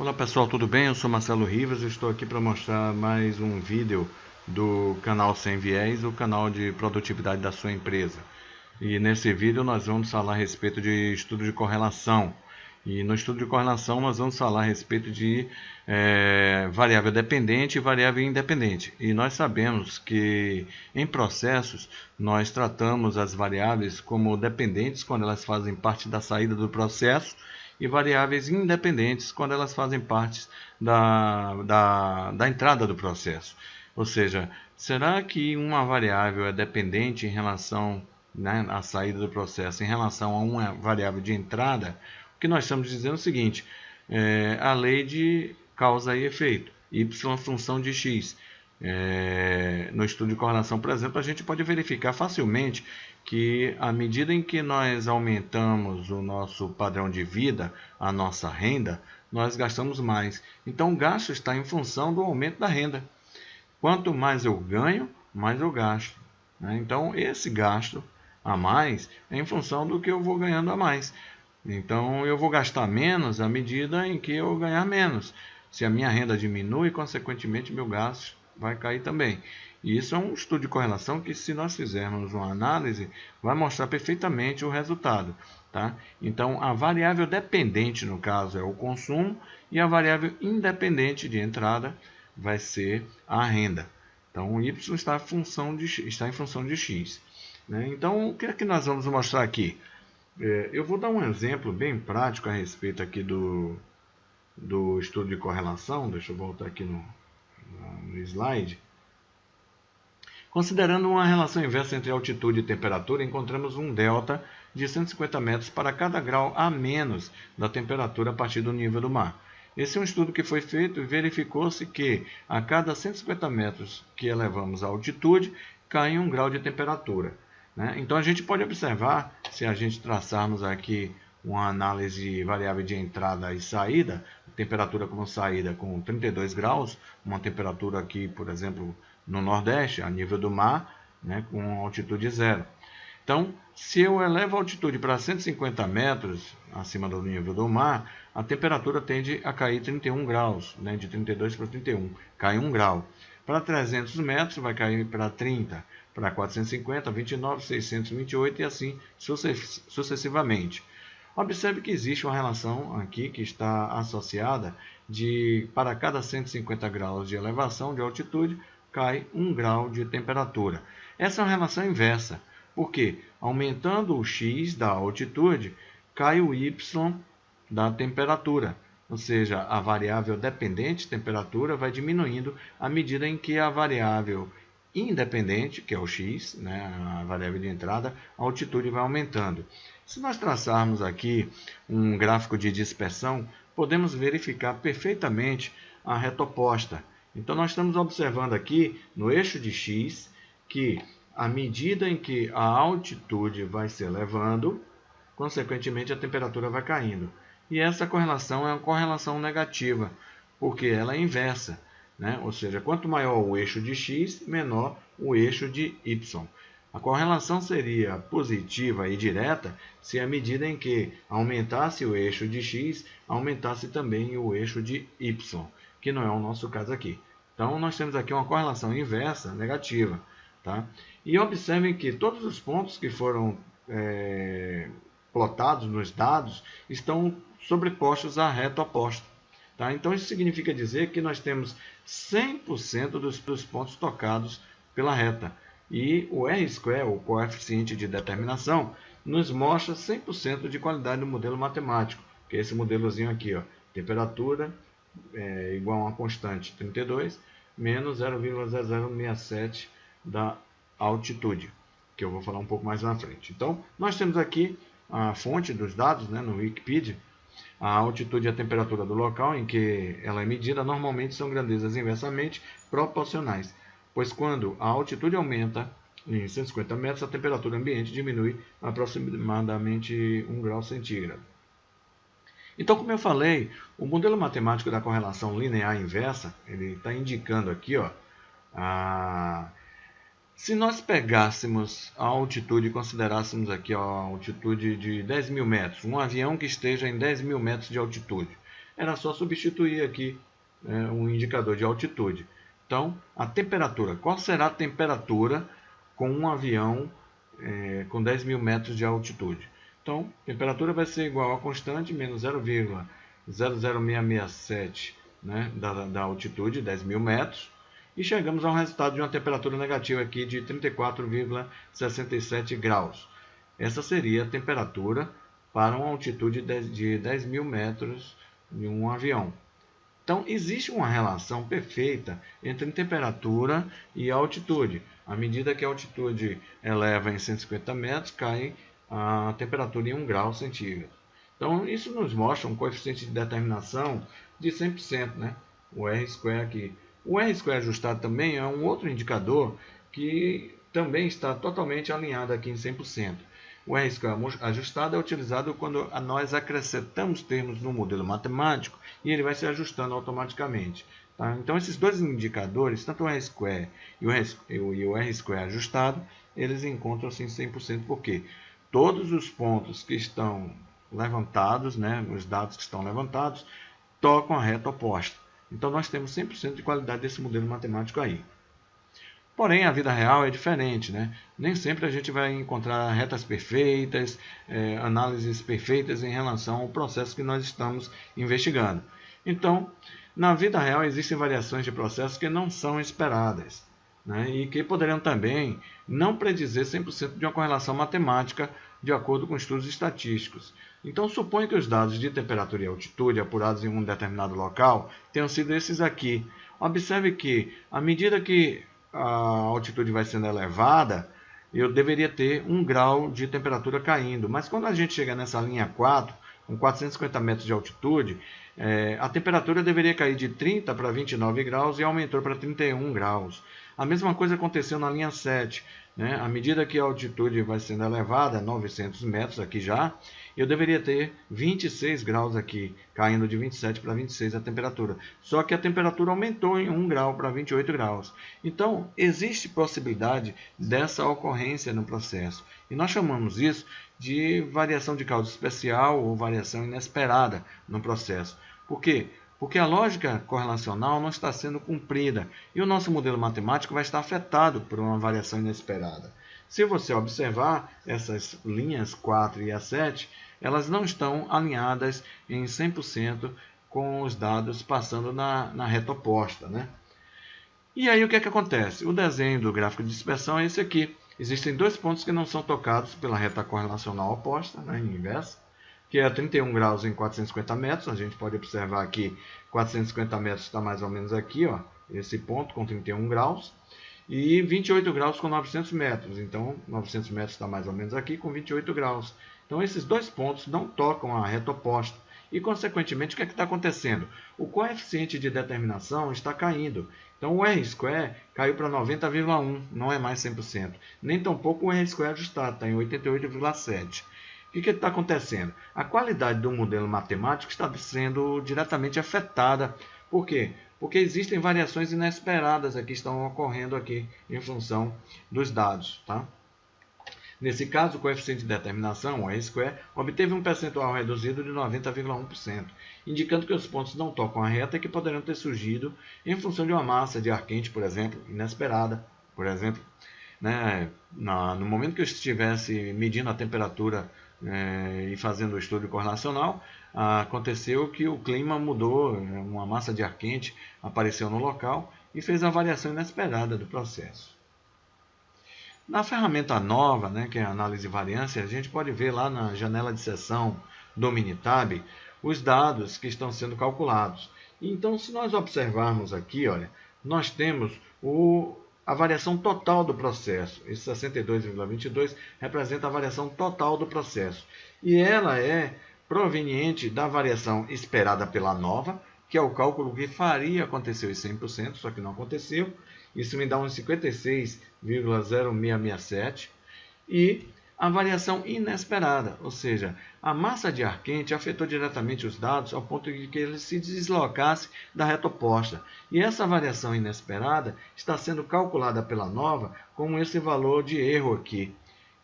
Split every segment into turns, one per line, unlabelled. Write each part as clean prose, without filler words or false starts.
Olá pessoal, tudo bem? Eu sou Marcelo Rivas e estou aqui para mostrar mais um vídeo do canal Sem Viés, o canal de produtividade da sua empresa. E nesse vídeo nós vamos falar a respeito de estudo de correlação. E no estudo de correlação nós vamos falar a respeito de variável dependente e variável independente. E nós sabemos que em processos nós tratamos as variáveis como dependentes quando elas fazem parte da saída do processo e variáveis independentes quando elas fazem parte da entrada do processo. Ou seja, será que uma variável é dependente em relação à saída do processo em relação a uma variável de entrada? O que nós estamos dizendo é o seguinte, a lei de causa e efeito, y função de x. No estudo de correlação, por exemplo, a gente pode verificar facilmente que à medida em que nós aumentamos o nosso padrão de vida, a nossa renda, nós gastamos mais. Então o gasto está em função do aumento da renda. Quanto mais eu ganho, mais eu gasto. Então esse gasto a mais é em função do que eu vou ganhando a mais. Então eu vou gastar menos à medida em que eu ganhar menos. Se a minha renda diminui, consequentemente meu gasto vai cair também. E isso é um estudo de correlação que, se nós fizermos uma análise, vai mostrar perfeitamente o resultado. Tá? Então, a variável dependente, no caso, é o consumo, e a variável independente de entrada vai ser a renda. Então, o y está em função de x. Né? Então, o que é que nós vamos mostrar aqui? Eu vou dar um exemplo bem prático a respeito aqui do estudo de correlação. Deixa eu voltar aqui no slide. Considerando uma relação inversa entre altitude e temperatura, encontramos um delta de 150 metros para cada grau a menos da temperatura a partir do nível do mar. Esse é um estudo que foi feito e verificou-se que a cada 150 metros que elevamos a altitude, cai 1 grau de temperatura. Então a gente pode observar, se a gente traçarmos aqui uma análise variável de entrada e saída, temperatura como saída com 32 graus, uma temperatura aqui, por exemplo, no Nordeste, a nível do mar, com altitude zero. Então, se eu elevo a altitude para 150 metros acima do nível do mar, a temperatura tende a cair 31 graus, de 32 para 31, cai 1 grau. Para 300 metros vai cair para 30, para 450, 29, 628 e assim sucessivamente. Observe que existe uma relação aqui que está associada para cada 150 graus de elevação de altitude, cai 1 grau de temperatura. Essa é uma relação inversa, porque aumentando o x da altitude, cai o y da temperatura. Ou seja, a variável dependente, temperatura, vai diminuindo à medida em que a variável independente, que é o x, a variável de entrada, a altitude vai aumentando. Se nós traçarmos aqui um gráfico de dispersão, podemos verificar perfeitamente a reta oposta. Então nós estamos observando aqui no eixo de x que à medida em que a altitude vai se elevando, consequentemente a temperatura vai caindo. E essa correlação é uma correlação negativa, porque ela é inversa. Ou seja, quanto maior o eixo de x, menor o eixo de y. A correlação seria positiva e direta se à medida em que aumentasse o eixo de x, aumentasse também o eixo de y, que não é o nosso caso aqui. Então, nós temos aqui uma correlação inversa negativa. Tá? E observem que todos os pontos que foram plotados nos dados estão sobrepostos à reta oposta. Tá? Então, isso significa dizer que nós temos 100% dos pontos tocados pela reta. E o R-square, o coeficiente de determinação, nos mostra 100% de qualidade do modelo matemático, que é esse modelozinho aqui. Temperatura igual a uma constante 32 menos 0,0067 da altitude, que eu vou falar um pouco mais na frente. Então, nós temos aqui a fonte dos dados, no Wikipedia. A altitude e a temperatura do local em que ela é medida normalmente são grandezas inversamente proporcionais, pois quando a altitude aumenta em 150 metros, a temperatura ambiente diminui aproximadamente 1 grau centígrado. Então, como eu falei, o modelo matemático da correlação linear inversa, ele está indicando aqui, se nós pegássemos a altitude e considerássemos aqui a altitude de 10 mil metros, um avião que esteja em 10 mil metros de altitude, era só substituir aqui um indicador de altitude. Então, a temperatura, qual será a temperatura com um avião com 10 mil metros de altitude? Então, a temperatura vai ser igual a constante menos 0,00667, né, da altitude, 10 mil metros, e chegamos ao resultado de uma temperatura negativa aqui de 34,67 graus. Essa seria a temperatura para uma altitude de 10 mil metros de um avião. Então, existe uma relação perfeita entre temperatura e altitude. À medida que a altitude eleva em 150 metros, cai a temperatura em 1 grau centígrado. Então, isso nos mostra um coeficiente de determinação de 100%, né? O R² aqui. O R² ajustado também é um outro indicador que também está totalmente alinhado aqui em 100%. O R² ajustado é utilizado quando nós acrescentamos termos no modelo matemático e ele vai se ajustando automaticamente. Tá? Então, esses dois indicadores, tanto o R² e o R² ajustado, eles encontram-se em 100%, porque todos os pontos que estão levantados, né, os dados que estão levantados, tocam a reta oposta. Então, nós temos 100% de qualidade desse modelo matemático aí. Porém, a vida real é diferente, né? Nem sempre a gente vai encontrar retas perfeitas, análises perfeitas em relação ao processo que nós estamos investigando. Então, na vida real existem variações de processos que não são esperadas, né? E que poderiam também não predizer 100% de uma correlação matemática de acordo com estudos estatísticos. Então, suponha que os dados de temperatura e altitude apurados em um determinado local tenham sido esses aqui. Observe que, à medida que a altitude vai sendo elevada, eu deveria ter 1 grau de temperatura caindo. Mas quando a gente chega nessa linha 4, com 450 metros de altitude, a temperatura deveria cair de 30 para 29 graus e aumentou para 31 graus. A mesma coisa aconteceu na linha 7. Né? À medida que a altitude vai sendo elevada, 900 metros aqui já, eu deveria ter 26 graus aqui, caindo de 27 para 26 a temperatura. Só que a temperatura aumentou em 1 grau para 28 graus. Então, existe possibilidade dessa ocorrência no processo. E nós chamamos isso de variação de causa especial ou variação inesperada no processo. Por quê? Porque a lógica correlacional não está sendo cumprida e o nosso modelo matemático vai estar afetado por uma variação inesperada. Se você observar essas linhas 4 e a 7, elas não estão alinhadas em 100% com os dados passando na reta oposta, né? E aí o que é que acontece? O desenho do gráfico de dispersão é esse aqui. Existem dois pontos que não são tocados pela reta correlacional oposta, né, inversa, que é 31 graus em 450 metros. A gente pode observar aqui, 450 metros está mais ou menos aqui, ó, esse ponto com 31 graus. E 28 graus com 900 metros. Então, 900 metros está mais ou menos aqui com 28 graus. Então, esses dois pontos não tocam a reta oposta. E, consequentemente, o que é que está acontecendo? O coeficiente de determinação está caindo. Então, o R² caiu para 90,1, não é mais 100%. Nem tampouco o R² ajustado, está em 88,7. O que está acontecendo? A qualidade do modelo matemático está sendo diretamente afetada. Por quê? Porque existem variações inesperadas aqui que estão ocorrendo aqui em função dos dados. Tá? Nesse caso, o coeficiente de determinação, o R², obteve um percentual reduzido de 90,1%, indicando que os pontos não tocam a reta e que poderão ter surgido em função de uma massa de ar quente, por exemplo, inesperada. Por exemplo, né, no momento que eu estivesse medindo a temperatura e fazendo o estudo correlacional, aconteceu que o clima mudou, uma massa de ar quente apareceu no local e fez a variação inesperada do processo. Na ferramenta nova, né, que é a análise de variância, a gente pode ver lá na janela de seção do Minitab os dados que estão sendo calculados. Então, se nós observarmos aqui, olha, nós temos a variação total do processo. Esse 62,22 representa a variação total do processo. E ela é proveniente da variação esperada pela nova, que é o cálculo que faria acontecer os 100%, só que não aconteceu. Isso me dá uns 56,0667. E a variação inesperada, ou seja, a massa de ar quente afetou diretamente os dados ao ponto de que ele se deslocasse da reta oposta. E essa variação inesperada está sendo calculada pela nova com esse valor de erro aqui.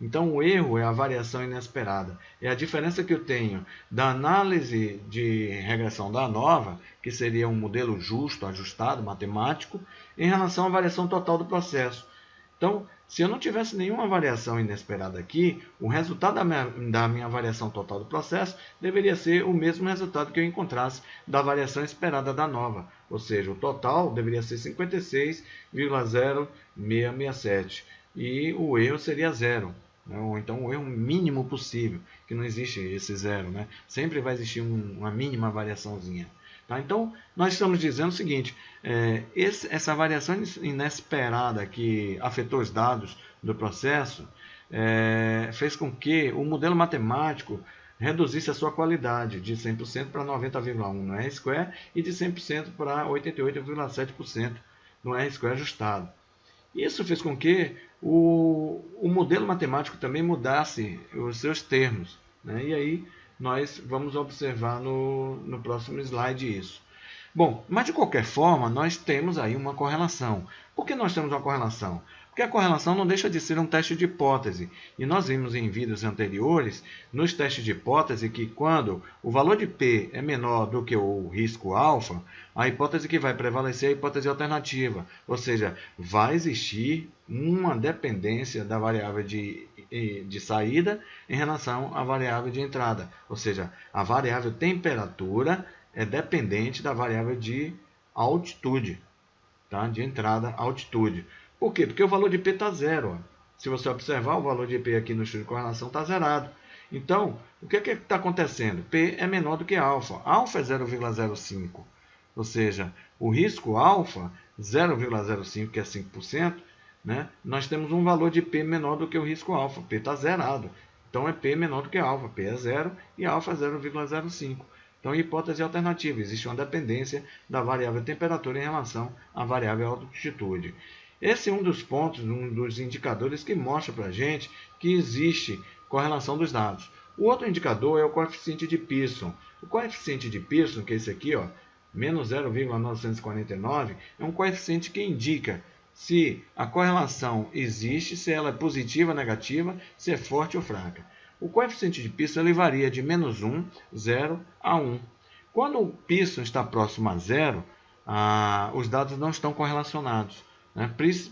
Então, o erro é a variação inesperada. É a diferença que eu tenho da análise de regressão da ANOVA, que seria um modelo justo, ajustado, matemático, em relação à variação total do processo. Então, se eu não tivesse nenhuma variação inesperada aqui, o resultado da minha variação total do processo deveria ser o mesmo resultado que eu encontrasse da variação esperada da ANOVA. Ou seja, o total deveria ser 56,0667 e o erro seria zero. Ou então o erro mínimo possível, que não existe esse zero, né? Sempre vai existir uma mínima variaçãozinha. Tá? Então, nós estamos dizendo o seguinte, essa variação inesperada que afetou os dados do processo fez com que o modelo matemático reduzisse a sua qualidade de 100% para 90,1% no R-square e de 100% para 88,7% no R-square ajustado. Isso fez com que o modelo matemático também mudasse os seus termos, né? E aí nós vamos observar no próximo slide isso. Bom, mas de qualquer forma, nós temos aí uma correlação. Por que nós temos uma correlação? Porque a correlação não deixa de ser um teste de hipótese. E nós vimos em vídeos anteriores, nos testes de hipótese, que quando o valor de P é menor do que o risco alfa, a hipótese que vai prevalecer é a hipótese alternativa. Ou seja, vai existir uma dependência da variável de saída em relação à variável de entrada. Ou seja, a variável temperatura é dependente da variável de altitude, tá? De entrada, altitude. Por quê? Porque o valor de P está zero. Ó. Se você observar, o valor de P aqui no estudo de correlação está zerado. Então, o que está acontecendo? P é menor do que alfa. Alfa é 0,05. Ou seja, o risco alfa, 0,05, que é 5%, né? Nós temos um valor de P menor do que o risco alfa. P está zerado. Então, é P menor do que alfa. P é 0 e alfa é 0,05. Então, hipótese alternativa. Existe uma dependência da variável temperatura em relação à variável altitude. Esse é um dos pontos, um dos indicadores que mostra para a gente que existe correlação dos dados. O outro indicador é o coeficiente de Pearson. O coeficiente de Pearson, que é esse aqui, ó, menos 0,949, é um coeficiente que indica se a correlação existe, se ela é positiva ou negativa, se é forte ou fraca. O coeficiente de Pearson ele varia de menos 1, 0 a 1. Quando o Pearson está próximo a 0, os dados não estão correlacionados.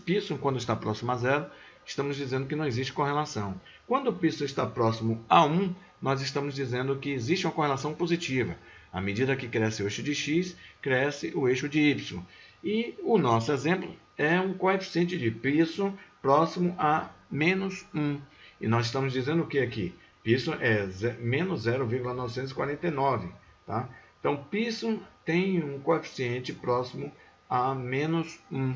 Pearson, quando está próximo a 0, estamos dizendo que não existe correlação. Quando o Pearson está próximo a 1, nós estamos dizendo que existe uma correlação positiva. À medida que cresce o eixo de x, cresce o eixo de y. E o nosso exemplo é um coeficiente de Pearson próximo a menos 1. E nós estamos dizendo o que aqui? Pearson é menos 0,949. Tá? Então, Pearson tem um coeficiente próximo a menos 1.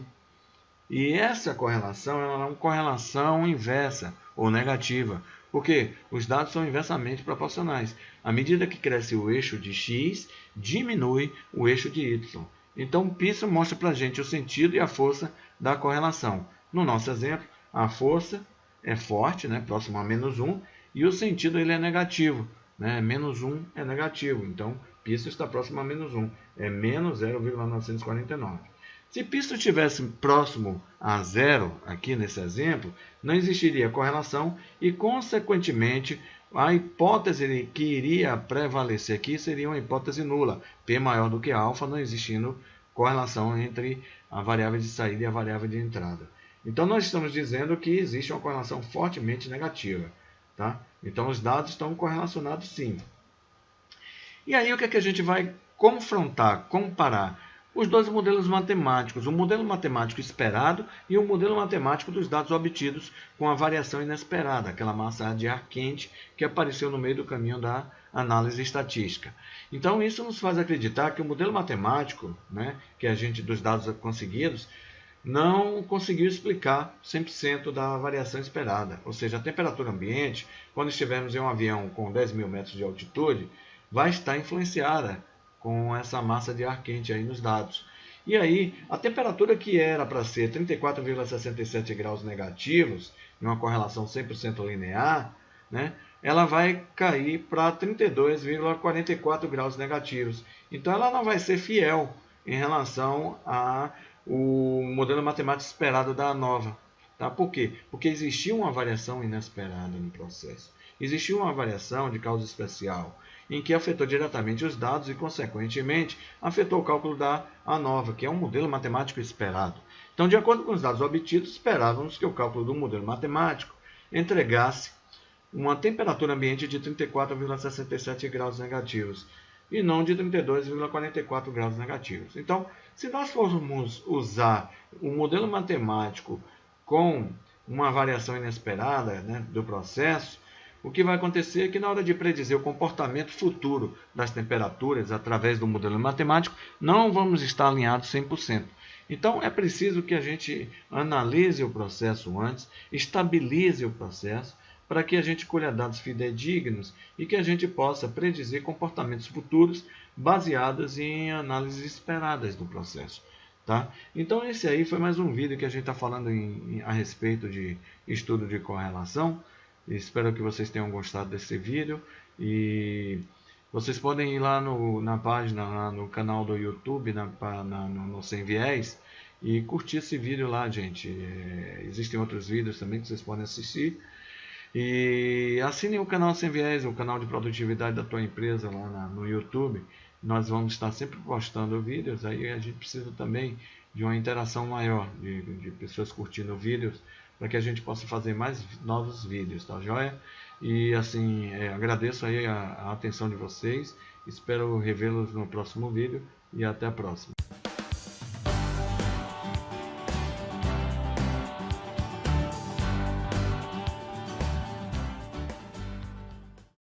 E essa correlação é uma correlação inversa ou negativa, porque os dados são inversamente proporcionais. À medida que cresce o eixo de x, diminui o eixo de y. Então, Pearson mostra para a gente o sentido e a força da correlação. No nosso exemplo, a força é forte, né, próximo a menos 1, e o sentido ele é negativo. Né, menos 1 é negativo, então Pearson está próximo a menos 1, é menos 0,949. Se Pearson estivesse próximo a 0, aqui nesse exemplo, não existiria correlação e, consequentemente, a hipótese que iria prevalecer aqui seria uma hipótese nula, P maior do que alfa, não existindo correlação entre a variável de saída e a variável de entrada. Então, nós estamos dizendo que existe uma correlação fortemente negativa. Tá? Então, os dados estão correlacionados sim. E aí, o que é que a gente vai confrontar, comparar? Os dois modelos matemáticos, o modelo matemático esperado e o modelo matemático dos dados obtidos com a variação inesperada, aquela massa de ar quente que apareceu no meio do caminho da análise estatística. Então, isso nos faz acreditar que o modelo matemático, né, que a gente dos dados conseguidos, não conseguiu explicar 100% da variação esperada. Ou seja, a temperatura ambiente, quando estivermos em um avião com 10 mil metros de altitude, vai estar influenciada com essa massa de ar quente aí nos dados. E aí, a temperatura que era para ser 34,67 graus negativos, em uma correlação 100% linear, né, ela vai cair para 32,44 graus negativos. Então, ela não vai ser fiel em relação ao modelo matemático esperado da ANOVA. Tá? Por quê? Porque existia uma variação inesperada no processo. Existiu uma variação de causa especial, em que afetou diretamente os dados e, consequentemente, afetou o cálculo da ANOVA, que é um modelo matemático esperado. Então, de acordo com os dados obtidos, esperávamos que o cálculo do modelo matemático entregasse uma temperatura ambiente de 34,67 graus negativos e não de 32,44 graus negativos. Então, se nós formos usar o modelo matemático com uma variação inesperada, né, do processo, o que vai acontecer é que na hora de predizer o comportamento futuro das temperaturas através do modelo matemático, não vamos estar alinhados 100%. Então é preciso que a gente analise o processo antes, estabilize o processo, para que a gente colha dados fidedignos e que a gente possa predizer comportamentos futuros baseados em análises esperadas do processo. Tá? Então esse aí foi mais um vídeo que a gente está falando a respeito de estudo de correlação. Espero que vocês tenham gostado desse vídeo e vocês podem ir lá na página, lá no canal do YouTube, no Sem Viés, e curtir esse vídeo lá, gente. Existem outros vídeos também que vocês podem assistir. E assinem o canal Sem Viés, o canal de produtividade da tua empresa lá no YouTube. Nós vamos estar sempre postando vídeos, aí a gente precisa também de uma interação maior, de pessoas curtindo vídeos, para que a gente possa fazer mais novos vídeos, tá joia? E assim, agradeço aí a atenção de vocês, espero revê-los no próximo vídeo e até a próxima.